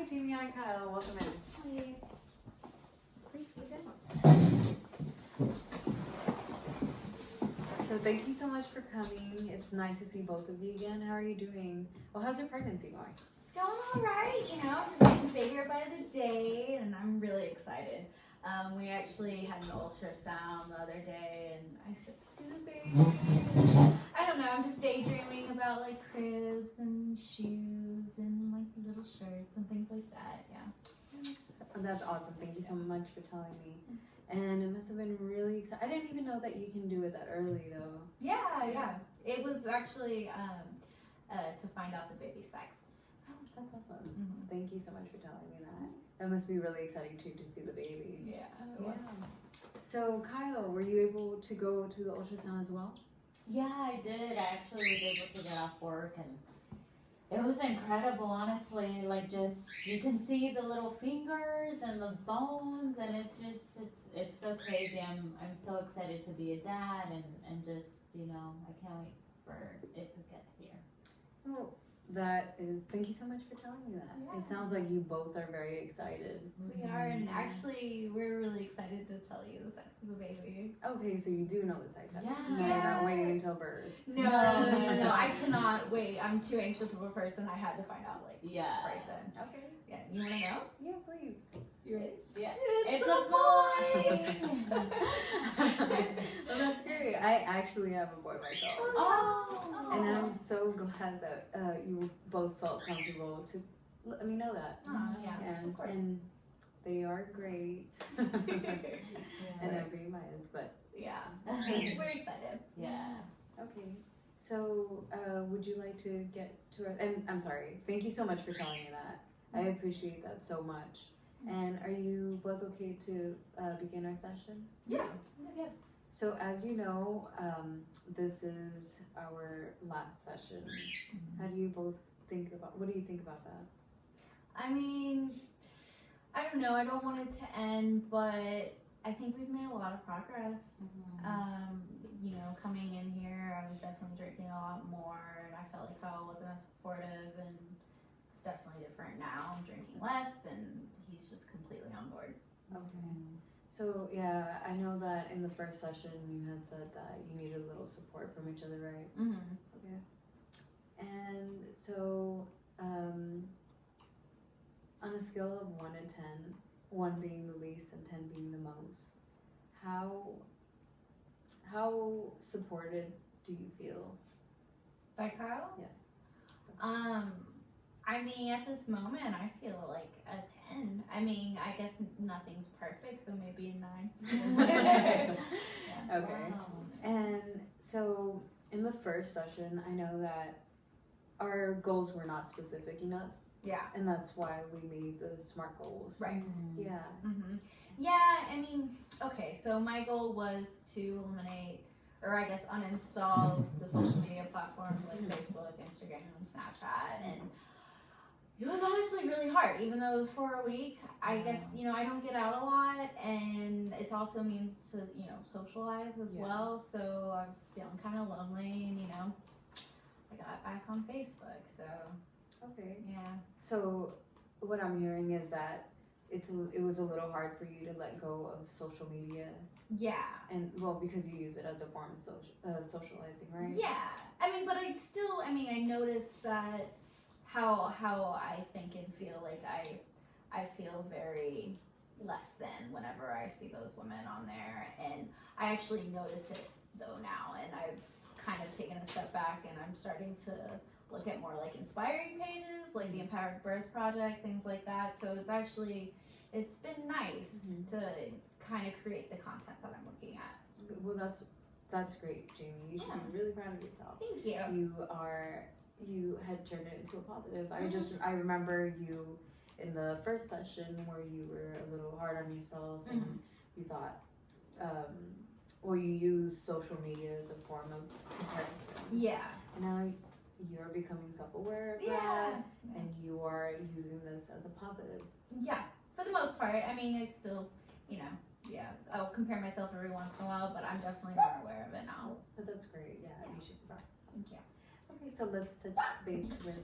Jamie. Hi, Kyle. Welcome in. Hi. Please sit down. So thank you so much for coming. It's nice to see both of you again. How are you doing? Well, how's your pregnancy going? It's going all right, just getting bigger by the day, and I'm really excited. We actually had an ultrasound the other day, and I could see the baby. I don't know, I'm just daydreaming about like cribs and shoes and like little shirts and things like that, yeah. That's awesome. Thank you so much for telling me. And it must have been really exciting. I didn't even know that you can do it that early, though. Yeah. It was actually to find out the baby's sex. Oh, that's awesome. Mm-hmm. Thank you so much for telling me that. That must be really exciting too to see the baby. Yeah. So Kyle, were you able to go to the ultrasound as well? Yeah, I did. I actually was able to get off work, and it was incredible, honestly. Like, just, you can see the little fingers and the bones, and it's so crazy. I'm so excited to be a dad, and just, I can't wait for it to get here. Oh, thank you so much for telling me that. Yeah. It sounds like you both are very excited. We are, and actually, we're really excited to tell you the sex of the baby. Okay, so you do know the sex. Yeah. No, you're not waiting until birth. No, I cannot wait. I'm too anxious of a person. I had to find out, right then. Okay. Yeah, you want to know? Yeah, please. You ready? Yeah. It's a boy! Well, that's great. I actually have a boy myself. Oh. And I'm so glad that you both felt comfortable to let me know that. Yeah, of course. And they are great. And everybody is, but yeah, we're excited. Yeah. okay. So, would you like to get to our, and I'm sorry, thank you so much for telling me that. I appreciate that so much. And are you both okay to begin our session? Yeah. So as you know, this is our last session. How do you both what do you think about that? I mean, I don't know. I don't want it to end, but I think we've made a lot of progress. Coming in here, I was definitely drinking a lot more, and I felt like Kyle wasn't as supportive, and it's definitely different now. I'm drinking less, and he's just completely on board. Okay. So yeah, I know that in the first session you had said that you needed a little support from each other, right? Mm-hmm. Okay. And so, on a scale of 1 to 10, 1 being the least and 10 being the most, how supported do you feel? By Kyle? Yes. I mean, at this moment, I feel like a 10. I mean, I guess nothing's perfect, so maybe a 9. Okay. Wow. And so, in the first session, I know that our goals were not specific enough. Yeah. And that's why we made the SMART goals. Right. Yeah. Mm-hmm. Yeah, I mean, okay, so my goal was to eliminate, or I guess uninstall the social media platforms like Facebook, Instagram, and Snapchat, and it was honestly really hard, even though it was for a week. I guess, I don't get out a lot, and it also means to, socialize as well, so I was feeling kind of lonely, and, I got back on Facebook, so. Okay. Yeah. So, what I'm hearing is that it was a little hard for you to let go of social media. Yeah. And, because you use it as a form of socializing, right? Yeah. I mean, but I noticed that how I think and feel like I feel very less than whenever I see those women on there, and I actually notice it though now, and I've kind of taken a step back, and I'm starting to look at more like inspiring pages, like the Empowered Birth Project, things like that. So it's been nice to kind of create the content that I'm looking at. Well, that's great, Jamie. You should be really proud of yourself. Thank you. You had turned it into a positive. I remember you in the first session where you were a little hard on yourself and you thought, you use social media as a form of comparison. Yeah. And now you're becoming self-aware of that, and you are using this as a positive. Yeah, for the most part. I mean, I still, I'll compare myself every once in a while, but I'm definitely more aware of it now. But that's great. Yeah. You should practice. Thank you. Okay, so let's touch base with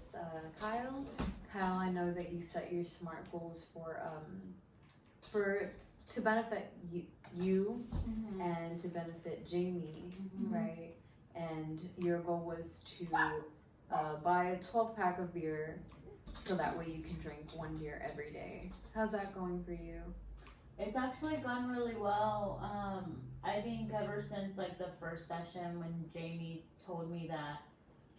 Kyle. Kyle, I know that you set your SMART goals for to benefit you and to benefit Jamie, right? And your goal was to buy a 12-pack of beer so that way you can drink 1 beer every day. How's that going for you? It's actually gone really well. I think ever since like the first session when Jamie told me that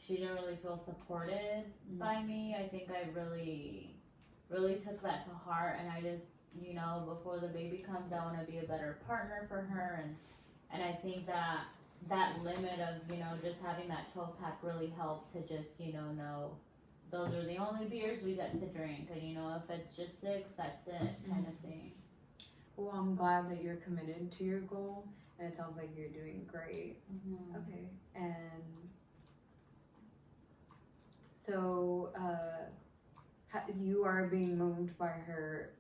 she didn't really feel supported by me, I think I really took that to heart, and I just, you know, before the baby comes, I want to be a better partner for her, and I think that limit of, you know, just having that 12-pack really helped to just, you know those are the only beers we get to drink, and, you know, if it's just 6, that's it, kind of thing. Well, I'm glad that you're committed to your goal, and it sounds like you're doing great. Okay, and so you are being moved by her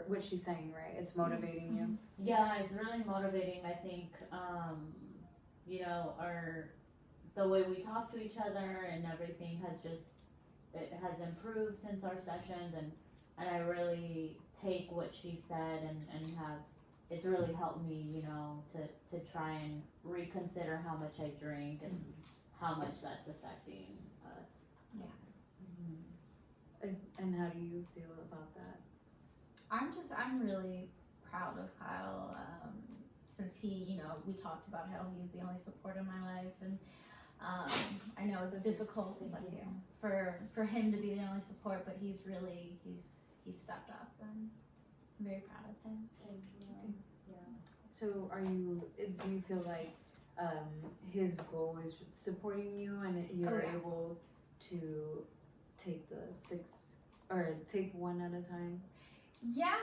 what she's saying, right? It's motivating you. Yeah, it's really motivating. I think, you know, the way we talk to each other and everything it has improved since our sessions, and I really take what she said and it's really helped me, you know, to try and reconsider how much I drink and how much that's affecting us. Yeah. And how do you feel about that? I'm really proud of Kyle, since he, you know, we talked about how he's the only support in my life, and I know it's difficult, bless you, for him to be the only support, but he's stepped up, and I'm very proud of him. Thank you. Yeah. So do you feel like his goal is supporting you and you're able to take the 6 or take 1 at a time? Yeah,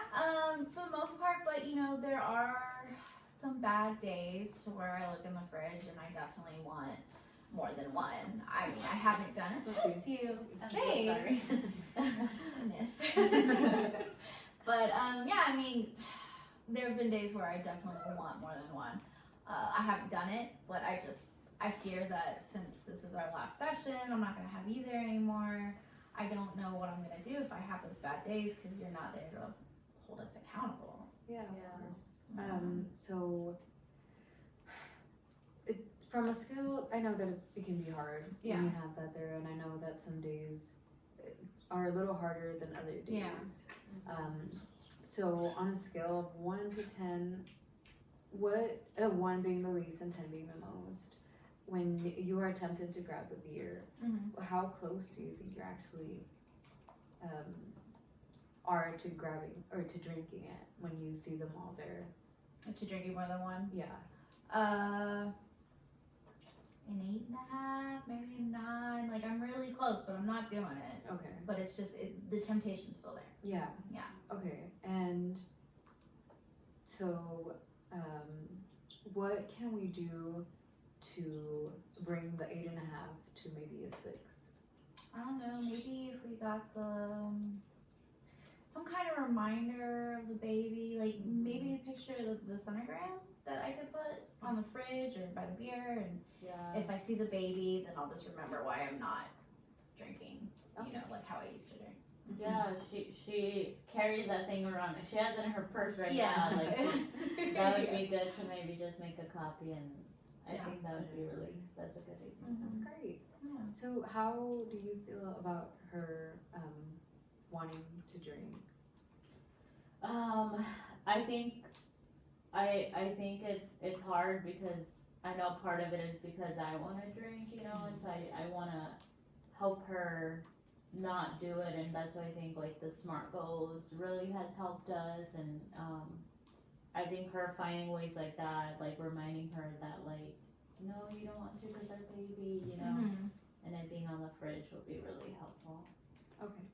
for the most part, but you know, there are some bad days to where I look in the fridge and I definitely want more than 1. I mean, I haven't done it. Bless you. Hey. Sorry. Goodness. But yeah, I mean, there have been days where I definitely want more than 1. I haven't done it, but I fear that since this is our last session, I'm not gonna have you there anymore. I don't know what I'm gonna do if I have those bad days because you're not there to hold us accountable. Yeah, of course. So from a scale, I know that it can be hard when you have that there, and I know that some days are a little harder than other days. So on a scale of 1 to 10, what 1 being the least and 10 being the most, when you are tempted to grab the beer, how close do you think you're actually are to grabbing or to drinking it when you see them all there? To drinking more than 1? Yeah. An 8.5, maybe a 9. Like, I'm really close, but I'm not doing it. Okay. But it's just the temptation's still there. Yeah. Yeah. Okay. And so, what can we do to bring the 8.5 to maybe a 6? I don't know. Maybe if we got some kind of reminder of the baby, like maybe a picture of the sonogram that I could put on the fridge or by the beer, and if I see the baby, then I'll just remember why I'm not drinking. You know, like how I used to drink. Yeah, she carries that thing around. She has it in her purse right now. Like that would be good to maybe just make a copy, and I think that would be that's a good idea. That's great. Yeah. So how do you feel about her wanting to drink? I think it's hard because I know part of it is because I want to drink, you know, and so I want to help her not do it, and that's why I think like the SMART goals really has helped us, and I think her finding ways like that, like reminding her that like, no, you don't want to because our baby, you know, and it being on the fridge would be really helpful. Okay.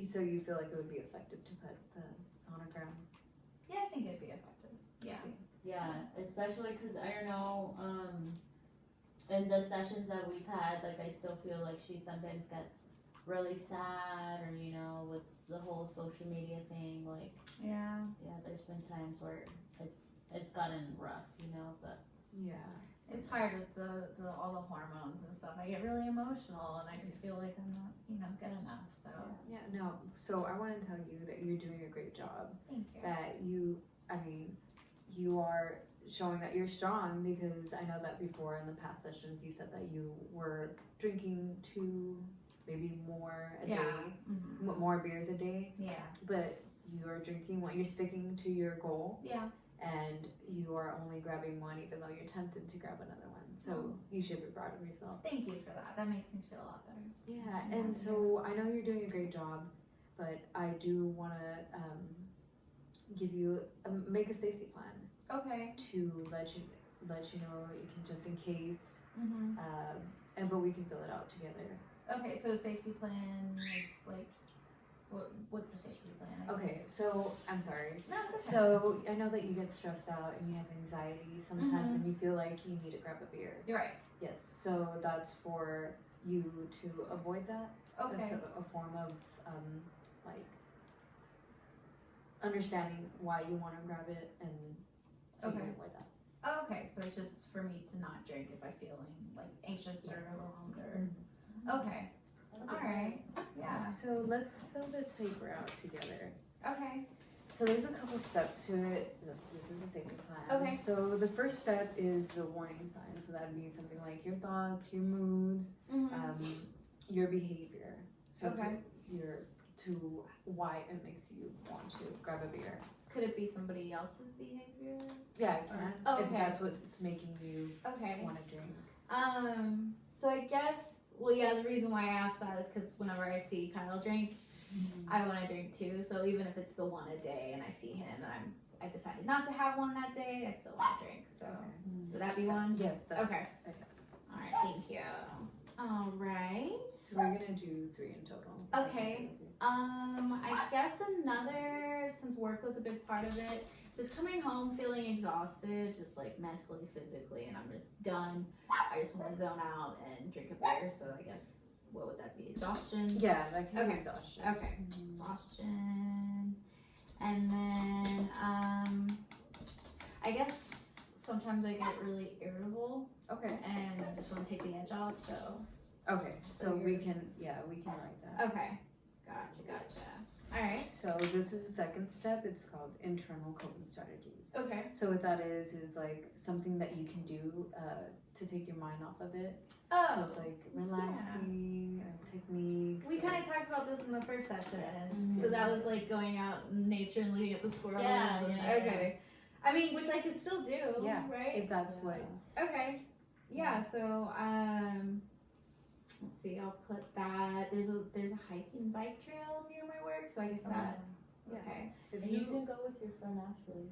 So you feel like it would be effective to put the sonogram? Yeah, I think it'd be effective. Yeah. Yeah, especially because I know in the sessions that we've had, like I still feel like she sometimes gets really sad, or you know, with the whole social media thing, like there's been times where it's gotten rough, you know, but It's hard with the all the hormones and stuff. I get really emotional, and I just feel like I'm not, good enough. So Yeah, no. So I want to tell you that you're doing a great job. thank you. That you are showing that you're strong, because I know that before in the past sessions you said that you were drinking 2, maybe more a day, more beers a day, Yeah. but you are drinking one. You're sticking to your goal. Yeah. And you are only grabbing one, even though you're tempted to grab another one. So you should be proud of yourself. Thank you for that. That makes me feel a lot better. Yeah, and so I know you're doing a great job, but I do want to give you make a safety plan Okay. to let you know, you can, just in case, Mhm. but we can fill it out together. Okay. So safety plan is like, what's a safety plan? Okay, so I'm sorry. No, it's okay. So I know that you get stressed out and you have anxiety sometimes, and you feel like you need to grab a beer. You're right. Yes, so that's for you to avoid that. Okay. It's a form of like understanding why you want to grab it, and so you Okay. can avoid that. Oh, okay. So it's just for me to not drink if I'm feeling like anxious or overwhelmed or. Okay. All right. Yeah. So let's fill this paper out together. Okay. So there's a couple steps to it. This is a safety plan. Okay. So the first step is the warning sign. So that would be something like your thoughts, your moods, your behavior. So Okay. to why it makes you want to grab a beer. Could it be somebody else's behavior? Yeah, it can. Oh, If okay. that's what's making you Okay. want to drink. So I guess, well, yeah, the reason why I asked that is because whenever I see Kyle drink, I want to drink too. So even if it's the one a day and I see him and I decided not to have one that day, I still want to drink. So would that be one? Yes. That's, Okay. All right. Thank you. All right. So we're gonna do 3 in total. Okay. I guess another, since work was a big part of it, just coming home feeling exhausted, just like mentally, physically, and I'm just done. I just want to zone out and drink a beer. So I guess, what would that be? Exhaustion? Yeah, that can be Okay. exhaustion. Okay. Exhaustion. And then, I guess sometimes I get really irritable Okay. and I just want to take the edge off. So, Okay. So So we you're- can write that. okay. Gotcha. All right. So this is the second step. It's called internal coping strategies. Okay. So what that is like something that you can do to take your mind off of it. So Oh, it's like relaxing techniques. we or- kind of talked about this in the first session. Yes. So that was like going out in nature and looking at the squirrels. Yeah, and- yeah, okay. I mean, which I could still do. Yeah, Right. if that's what. Okay. Yeah. So let's see. I'll put that. There's a hiking bike trail near my work, so I guess that. Yeah. Okay. If And you can go with your friend Ashley.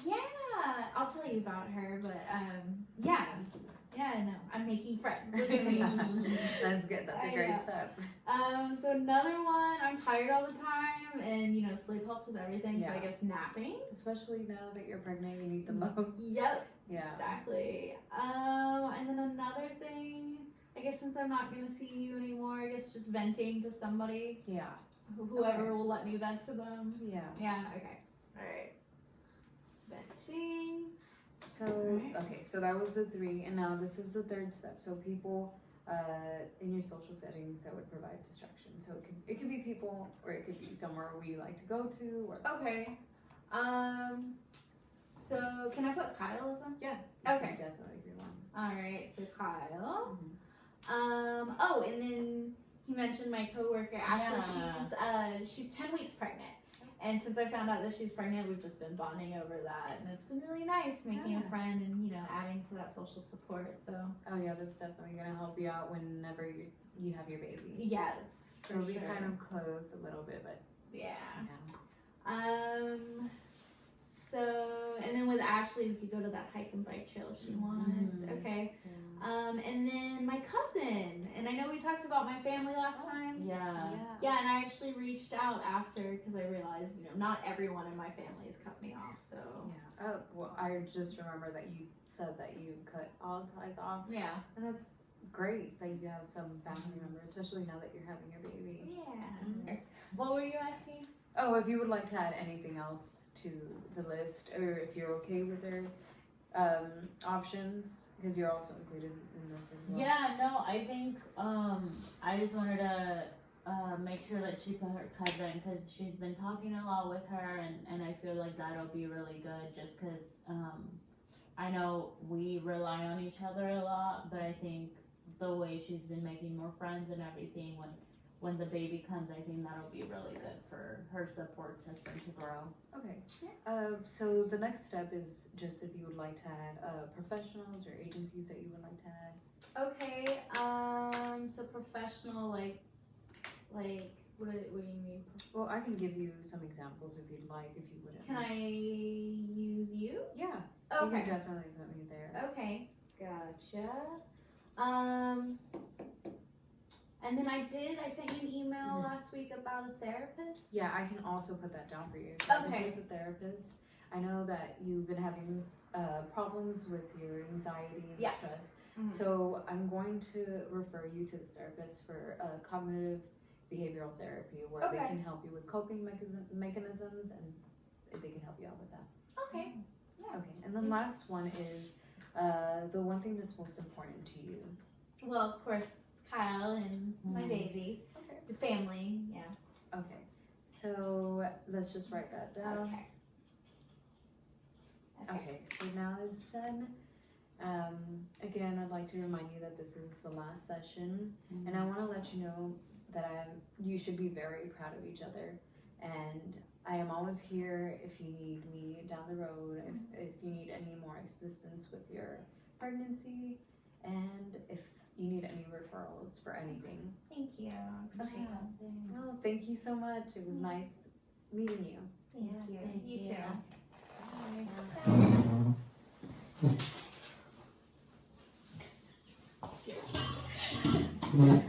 Yeah, I'll tell you about her, but yeah, I know. I'm making friends. Look at me. That's good. That's a I great know. step. So another one. I'm tired all the time, and sleep helps with everything. So Yeah. I guess napping. Especially now that you're pregnant, you need the most. Yep. Yeah. Exactly. And then another thing. I guess since I'm not gonna see you anymore, I guess just venting to somebody, Yeah. whoever Okay. will let me vent to them. Yeah. Yeah. Okay. All right. Venting. So Alright. okay, so that was the 3, and now this is the third step. So people in your social settings that would provide distraction. So it could be people, or it could be somewhere where you like to go to. Or Okay. So can I put Kyle as one? yeah, Okay. could definitely be one. All right. So Kyle. Mhm. Oh, and then he mentioned my coworker Ashley. Yeah. She's 10 weeks pregnant. And since I found out that she's pregnant, we've just been bonding over that, and it's been really nice making Yeah. a friend and adding to that social support. So Oh yeah, that's definitely gonna help you out whenever you have your baby. yes, for It'll be sure. kind of close a little bit, but Yeah. yeah. So and then with Ashley, we could go to that hike and bike trail if she wants. Mhm. Okay. And then my cousin, and I know we talked about my family last time. Yeah. Yeah, and I actually reached out after because I realized, not everyone in my family has cut me off. So Yeah. Oh well, I just remember that you said that you cut all ties off, yeah, and that's great that you have some family members, especially now that you're having your baby. yeah. What were you asking? Oh, if you would like to add anything else to the list, or if you're okay with their options, because you're also included in this as well. Yeah, no, I think I just wanted to make sure that she put her cousin, because she's been talking a lot with her, and I feel like that'll be really good, just because I know we rely on each other a lot, but I think the way she's been making more friends and everything, when the baby comes, I think that'll be really good for her support system to grow. Okay. So the next step is just if you would like to add professionals or agencies that you would like to add. Okay, so professional, like, what do you mean? Well, I can give you some examples if you'd like, if you wouldn't. Can I use you? Yeah. You Okay. can definitely put me there. Okay, gotcha. And then I sent you an email last week about a therapist. Yeah, I can also put that down for you. So I Okay. can put the therapist. I know that you've been having problems with your anxiety and Yeah. stress. Mhm. So I'm going to refer you to the therapist for cognitive behavioral therapy, where they Okay. can help you with coping mechanisms, and they can help you out with that. Okay. Okay, and then last one is the one thing that's most important to you. Well, of course, Kyle and my baby. Okay. The family, yeah. Okay, so let's just write that down. Okay. Okay, so now it's done. Again, I'd like to remind you that this is the last session, and I want to let you know that you should be very proud of each other, and I am always here if you need me down the road, if you need any more assistance with your pregnancy, and if you need any referrals for anything. Thank you. I appreciate Yeah, that. thanks. Well, thank you so much. It was nice meeting you. Thank Yeah, you. thank You you. too. Bye.